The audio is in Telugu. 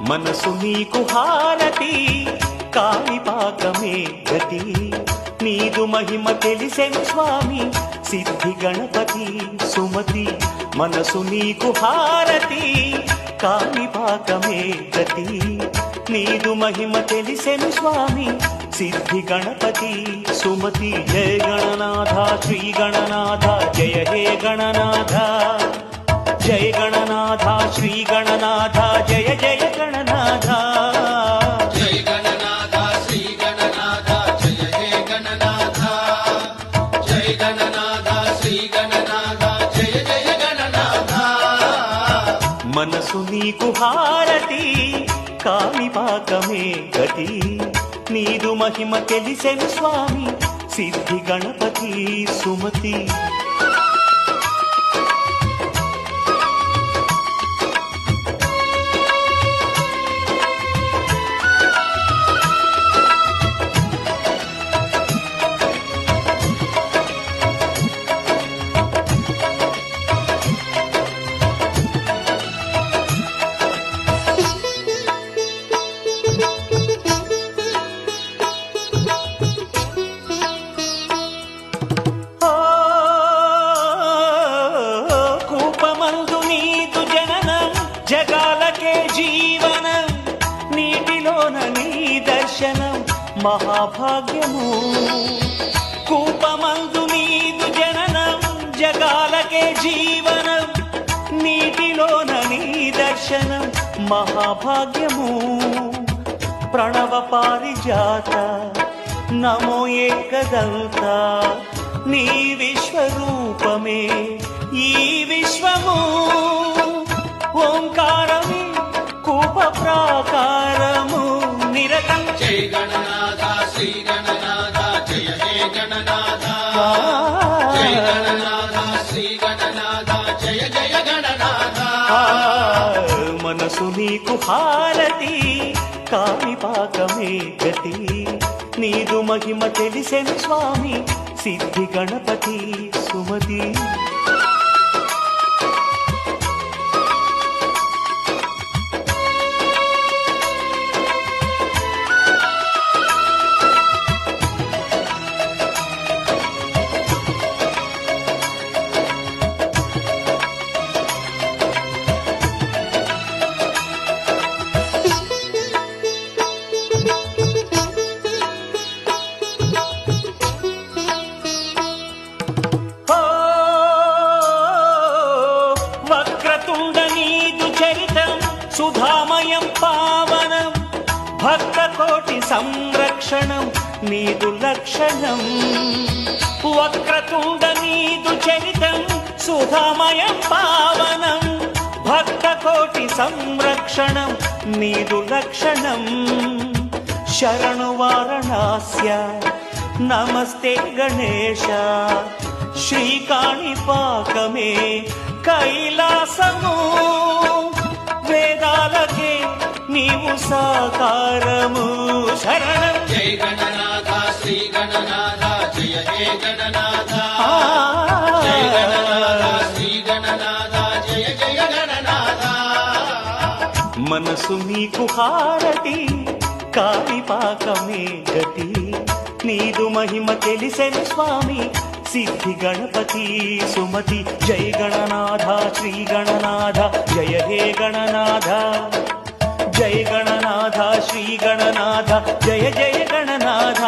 మనసు నీకు హారతి, కాణిపాకమే గతి. నీదు మహిమ తెలిసెను స్వామి సిద్ధి గణపతి సుమతి. మనసు నీకు హారతి, కాణిపాకమే గతి. నీదు మహిమ తెలిసెను స్వామి సిద్ధి గణపతి సుమతి. జయ గణనాథ శ్రీ గణనాథ జయ హే గణనాథ. జయ గణనాథ శ్రీ గణనాథ జయ జయ గణనాథ. జయ గణనాథ శ్రీ గణనాథ జయ హే గణనాథ. జయ గణనాథ శ్రీ గణనాథ జయ జయ గణనాథ. మనసు నీకు హారతి, కాణిపాకమే గతి. నీదు మహిమ తెలిసెను స్వామి సిద్ధి గణపతి సుమతి. జగాలకే జీవనం, నీటిలోన నీ దర్శనం మహాభాగ్యము. కూపమందు నీదు జననం, జగాలకే జీవనం, నీటిలోన నీ దర్శనం మహాభాగ్యము. ప్రణవ పారిజాత నమో ఏకదంత. నీ విశ్వరూపమే ఈ విశ్వము. ఓంకారమే కూప ప్రాకారము నిరతం. జయ గణనాథ శ్రీ గణనాథ జయ హే గణనాథ. జయ గణనాథ శ్రీ గణనాథ జయ జయ గణనాథ. మనసు నీకు హారతి, కాణిపాకమే గతి. నీదు మహిమ తెలిసెను స్వామి సిద్ధి గణపతి సుమతి. సుధామయం పావనం, భక్త కోటి సంరక్షణం నీదు లక్షణం. వక్రతుండ నీదు చరితం, సుధామయం పావనం, భక్త కోటి సంరక్షణం నీదు లక్షణం. శరణు వారణాస్య నమస్తే గణేశ. శ్రీకాణిపాకమే కైలాసము. వేదాలకే నీవు సాకారము శరణం. జయ గణనాథ శ్రీ గణనాథ జయ హే గణనాథ. జయ గణనాథ శ్రీ గణనాథ జయ జయ గణనాథ. మనసు నీకు హారతి, కాణిపాకమే గతి. నీదు మహిమ తెలిసెను స్వామి సిద్ధి గణపతి సుమతి. జయ గణనాథ శ్రీ గణనాథ జయ హే గణనాథ. జయ గణనాథ శ్రీ గణనాథ జయ జయ గణనాథ.